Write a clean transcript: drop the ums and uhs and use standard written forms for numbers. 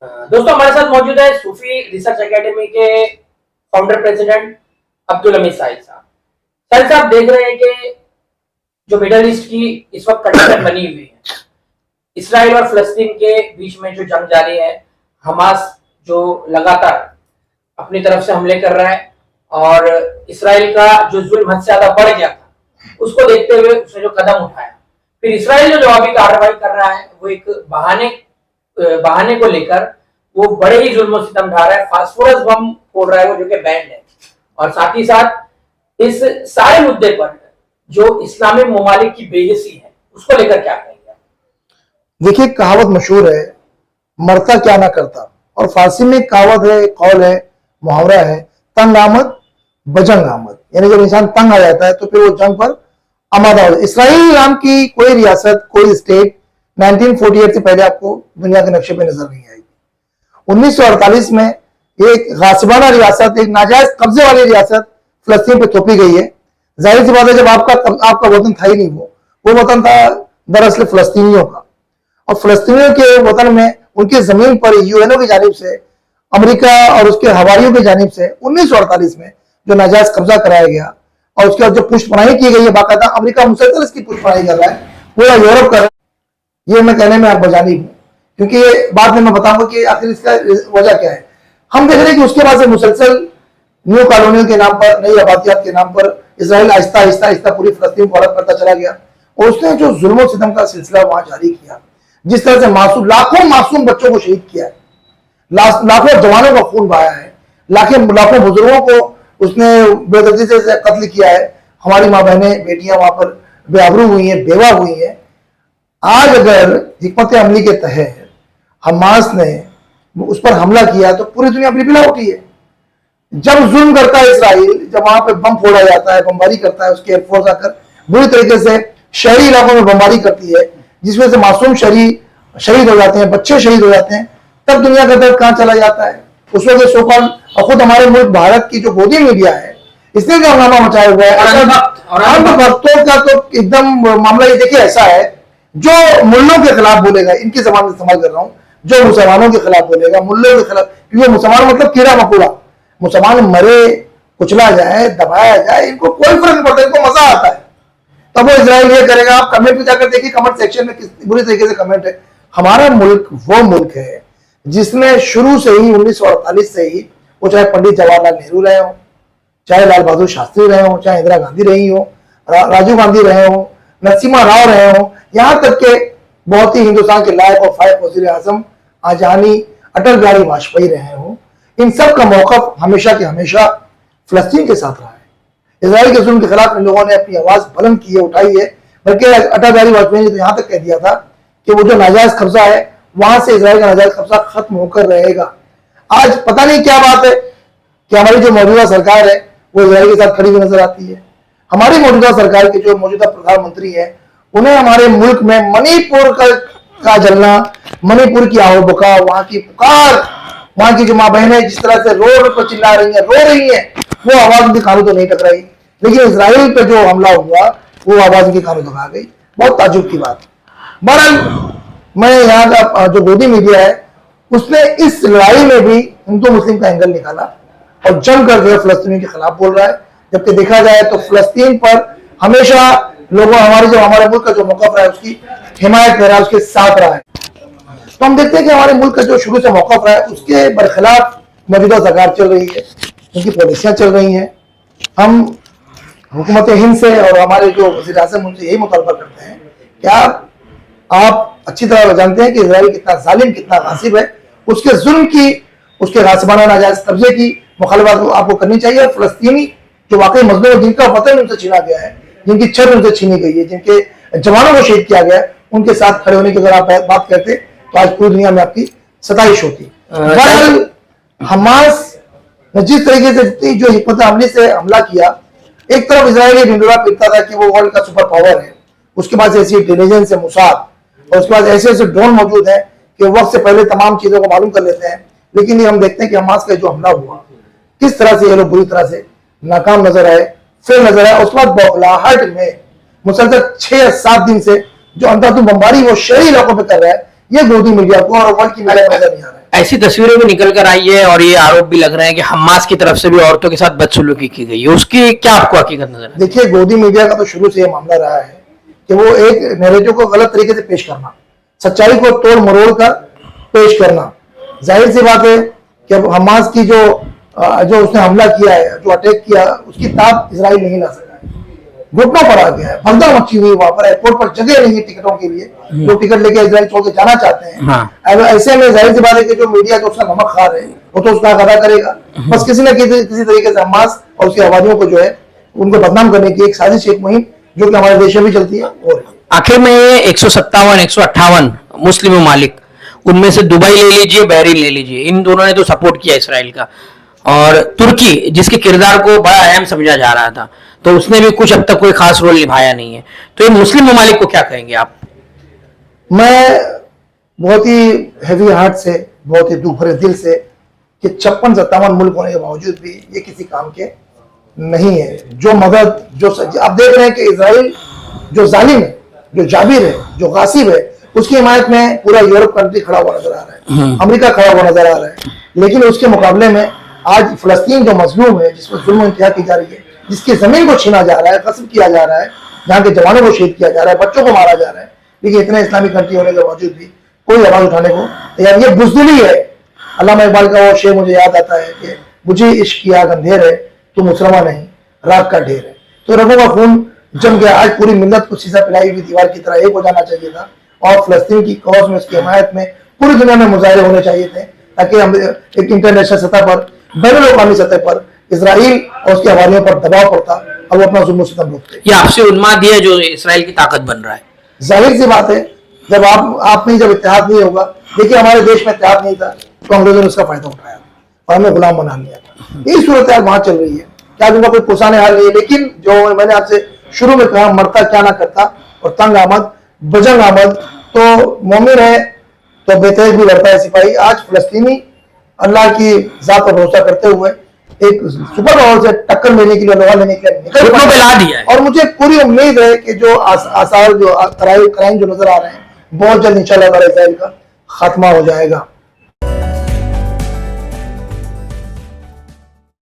दोस्तों हमारे साथ मौजूद है सूफी रिसर्च एकेडमी के फाउंडर प्रेसिडेंट अब्दुल हमीद साहिब साहब। साहिब साहब देख रहे हैं कि जो मिडल ईस्ट की इस वक्त कंडीशन बनी हुई है, इसराइल और फिलिस्तीन के बीच में जो जंग जारी है, हमास जो लगातार अपनी तरफ से हमले कर रहा है और इसराइल का जो जुल्म हद से ज्यादा बढ़ गया था, उसको देखते हुए उसने जो कदम उठाया, फिर इसराइल जो जवाबी कार्रवाई कर रहा है वो एक बहाने को लेकर वो बड़े ही जुल्म सितम ढा रहा है, फास्फोरस बम फोड़ रहा है वो, जो कि बैंड है। और साथ ही साथ इस सारे मुद्दे पर जो इस्लामी ममालिक की बेहिसी है उसको लेकर क्या कहेंगे? देखिए, कहावत मशहूर है, मरता क्या ना करता। और फारसी में कहावत है, कौल है, मुहावरा है, तंग आमद बजंग आमद, यानी जब इंसान तंग आ जाता है तो फिर वो जंग पर आमादा हो। इसराइल नाम की कोई रियासत, कोई स्टेट 1948 से पहले आपको दुनिया के नक्शे पे नजर नहीं आएगी। 1948 में एक गासिबाना रियासत, एक नाजायज कब्जे वाली रियासत फिलिस्तीन पे थोपी गई है। जाहिर सी बात है, जब आपका वतन था ही नहीं, वो वतन था दरअसल फिलिस्तीनियों का। और फिलिस्तीनियों के वतन में उनकी जमीन पर यूएनओ की जानिब से, अमेरिका और उसके हवारियों की जानिब से 1948 में जो नाजायज कब्जा कराया गया और उसके बाद जो पुष्टपनाही की गई है, बाकायदा अमेरिका मुसलसल इसकी पुष्टपनाही कर रहा है, पूरा यूरोप कर रहा है। ये मैं कहने में आप बजानी हूं, क्योंकि ये बाद में मैं बताऊंगा कि आखिर इसका वजह क्या है। हम देख रहे हैं कि उसके बाद से मुसलसल न्यू कॉलोनियल के नाम पर, नई आबादियात के नाम पर इसराइल आहिस्ता आहिस्ता पूरी फिलिस्तीन को अलग करता चला गया। और उसने जो जुल्म सितम का सिलसिला वहां जारी किया, जिस तरह से लाखों मासूम बच्चों को शहीद किया है, लाखों जवानों का खून बहाया है, लाखों बुजुर्गों को उसने बेदर्दी से कत्ल किया है। हमारी माँ बहनें, बेटियां वहां पर बेआबरू हुई हैं, बेवा हुई हैं। आज अगर हिकमत अमली के तहत हमास ने उस पर हमला किया तो पूरी दुनिया बिलबिला उठी है। जब जुल्म करता है इसराइल, जब वहां पे बम फोड़ा जाता है, बमबारी करता है, उसकी एयरफोर्स आकर बुरी तरीके से शहरी इलाकों में बमबारी करती है, जिसमें से मासूम शहीद हो जाते हैं, बच्चे शहीद हो जाते हैं, तब दुनिया का दर्द कहां चला जाता है। उस वक्त सोकॉल और खुद हमारे मुल्क भारत की जो गोदी मीडिया है, इसने जो हंगामा मचाया हुआ है, भक्तों का तो एकदम मामला ये देखिए ऐसा है, जो मुल्लों के खिलाफ बोलेगा, इनकी जबान में इस्तेमाल कर रहा हूं, जो मुसलमानों के खिलाफ बोलेगा, मुल्लों के खिलाफ, क्योंकि मुसलमान मतलब कीड़ा मकोड़ा, मुसलमान मरे, कुचला जाए, दबाया जाए, इनको कोई फर्क नहीं पड़ता, इनको मजा आता है। तब वो इजराइल ये करेगा। आप कमेंट में जाकर देखिए, कमेंट सेक्शन में किस बुरी तरीके से कमेंट है। हमारा मुल्क वो मुल्क है जिसने शुरू से ही 1948 से ही, वो चाहे पंडित जवाहरलाल नेहरू रहे हो, चाहे लाल बहादुर शास्त्री रहे हो, चाहे इंदिरा गांधी रही हो, राजीव गांधी रहे हो, नरसिम्हा राव रहे हो, यहां तक के बहुत ही हिंदुस्तान के लायक और फायक वजीर आजम आजानी अटल बिहारी वाजपेयी रहे हो, इन सब का मौकफ हमेशा के हमेशा फिलिस्तीन के साथ रहा है। इजराइल के जुल्म के खिलाफ इन लोगों ने अपनी आवाज बुलंद की है, उठाई है। बल्कि अटल बिहारी वाजपेयी ने तो यहां तक कह दिया था कि वो जो नाजायज कब्जा है, वहां से इजराइल का नाजायज कब्जा खत्म होकर रहेगा। आज पता नहीं क्या बात है कि हमारी जो मौजूदा सरकार है वो इजराइल के साथ खड़ी हुई नजर आती है। हमारी मौजूदा सरकार के जो मौजूदा प्रधानमंत्री है, उन्हें हमारे मुल्क में मणिपुर का जलना, मणिपुर की आओ बका, वहां की पुकार, वहां की जो माँ बहनें जिस तरह से रोड पर चिल्ला रही हैं, रो रही हैं, वो आवाज उनके कानों तो नहीं टकराई। लेकिन इसराइल पे जो हमला हुआ वो आवाज उनके कानों तक आ गई। बहुत ताजुब की बात। बहरहाल, मैं यहाँ का जो गोदी मीडिया है उसने इस लड़ाई में भी हिंदू मुस्लिम का एंगल निकाला और जमकर जो है फिलिस्तीनियों के खिलाफ बोल रहा है। जबकि देखा जाए तो फिलिस्तीन पर हमेशा लोगों, हमारे मुल्क का जो मौकफ रहा है उसकी हिमायत कर रहा है, उसके साथ रहा है। तो हम देखते हैं कि हमारे मुल्क का जो शुरू से मौकफ रहा है उसके बरखिलाफ मौजूदा सरकार चल रही है, उनकी पॉलिसियां चल रही हैं। हम हुकूमत हिंद से और हमारे जो वज़ीर आज़म उनसे यही मुतालबा करते हैं कि आप अच्छी तरह जानते हैं कि इजराइल कितना जालिम, कितना गासिब है। उसके जुल्म की, उसके गासिबाना नाजायज कब्जे की मुखालफत आपको करनी चाहिए। और फिलिस्तीनी जो वाकई मजलूम, जिनका वतन उनसे छीना गया है, जिनकी छत उनसे छीनी गई है, जिनके जवानों को शहीद किया गया है, उनके साथ खड़े होने की अगर आप बात करते तो आज पूरी दुनिया में आपकी सताइश होती। बहरहाल, हमास ने जिस तरीके से जो हिकमत अमली से हमला किया, एक तरफ इजराइल ढिंडोरा पीटता था कि वो वर्ल्ड का सुपर पावर है, उसके पास ऐसी इंटेलिजेंस है, मुसाद, और उसके पास ऐसे ड्रोन मौजूद है कि वक्त से पहले तमाम चीजों को मालूम कर लेते हैं। लेकिन ये हम देखते हैं कि हमास का जो हमला हुआ, किस तरह से ये लोग बुरी तरह से नाकाम नजर आए, फेल नजर आए। उसके बाद बौखलाहट में मुसलसल 6 या 7 दिन से जो अंधाधुंध बमबारी वो शहरी इलाकों में कर रहा है, ये गोदी मीडिया को और वर्ल्ड की मीडिया को नजर नहीं आ रहा है। ऐसी तस्वीरें भी निकल कर आई है और ये आरोप भी लग रहे हैं कि हमास की तरफ से भी औरतों के साथ बदसलूकी की गई है, उसकी क्या आपको हकीकत नजर है? देखिए, गोदी मीडिया का तो शुरू से ये मामला रहा है कि वो एक नैरेटिव को गलत तरीके से पेश करना, सच्चाई को तोड़ मरोड़ कर पेश करना। जाहिर सी बात है कि अब हमास की जो उसने हमला किया है, जो अटैक किया, उसकी ताप इजराइल नहीं ला सका है, घुटनों पर आ गया है, भगदड़ मची हुई, वहां पर एयरपोर्ट पर जगह नहीं है टिकटों के लिए, लोग टिकट लेके इजराइल छोड़ के जाना चाहते हैं। अब ऐसे में जाहिर सी बात है कि जो मीडिया जो उसका नमक खा रहे हैं वो तो उसका हक अदा करेगा। बस किसी न किसी तरीके से हमास और उसके आबादियों को जो है उनको बदनाम करने की एक साजिश, एक मुहिम जो कि हमारे देश में भी चलती है। और आखिर में 157-158 मुस्लिम ममालिक, उनमें से दुबई ले लीजिए, बहरीन ले लीजिए, इन दोनों ने तो सपोर्ट किया इसराइल का, और तुर्की जिसके किरदार को बड़ा अहम समझा जा रहा था, तो उसने भी कुछ अब तक कोई खास रोल निभाया नहीं है। तो ये मुस्लिम ममालिक को क्या कहेंगे आप? मैं बहुत ही हैवी हार्ट से, बहुत ही दुख भरे दिल से कि 56-57 मुल्क होने के बावजूद भी ये किसी काम के नहीं है। जो मदद, जो आप देख रहे हैं कि इजराइल जो जालिम है, जो जाबिर है, जो गासिब है, उसकी हिमायत में पूरा यूरोप कंट्री खड़ा हुआ नजर आ रहा है, अमेरिका खड़ा हुआ नजर आ रहा है। लेकिन उसके मुकाबले में आज फलस्तीन जो मजलूम है, जिस पर जुल्म इंतहा की जा रही है, जिसकी जमीन को छीना जा रहा है, गस्ब किया जा रहा है, जहाँ के जवानों को शहीद किया जा रहा है, बच्चों को मारा जा रहा है, लेकिन इतने इस्लामिक कंट्री होने के बावजूद भी कोई आवाज उठाने को तैयार, ये बुज़दिली है। अल्लामा इकबाल का वो शेर मुझे याद आता है कि मुझे इश्क की आग अंधेर है, तू मुसलमान नहीं रात का ढेर है। तो रगों का खून जम गया। आज पूरी मिल्लत को शीशा पिलाई हुई दीवार की तरह एक हो जाना चाहिए था और फलस्तीन की कौज में, उसकी हिमायत में पूरी दुनिया में मुजाहरे होने चाहिए थे, ताकि हम एक इंटरनेशनल सतह पर, बैनुल अक़वामी सतह पर इसराइल और उसके हवालियों पर दबाव पड़ता और वो अपना जुल्म सितम रोकते। ये आपसे उन्माद है जो इसराइल की ताकत बन रहा है। जाहिर सी बात है, जब आप में जब इत्तेहाद नहीं होगा, देखिए हमारे देश में इत्तेहाद नहीं था तो अंग्रेजों ने उसका फायदा उठाया और हमें गुलाम बना लिया था। यही सूरत हाल वहां चल रही है। क्या उनका कोई पुरसाने हाल नहीं है, लेकिन जो मैंने आपसे शुरू में कहा, मरता क्या ना करता और तंग आमद बजंग आमद, तो मोमिन है तो बेतहज भी लड़ता है सिपाही। आज फलस्तीनी अल्लाह की जात पर भरोसा करते हुए एक सुपर पावर से टक्कर लेने के लिए, लोहा लेने के लिए निकल दिया है। और मुझे पूरी उम्मीद है कि जो आसार, जो क्राइम जो नजर आ रहे हैं, बहुत जल्द इंशाल्लाह ताला इस्राइल का खात्मा हो जाएगा।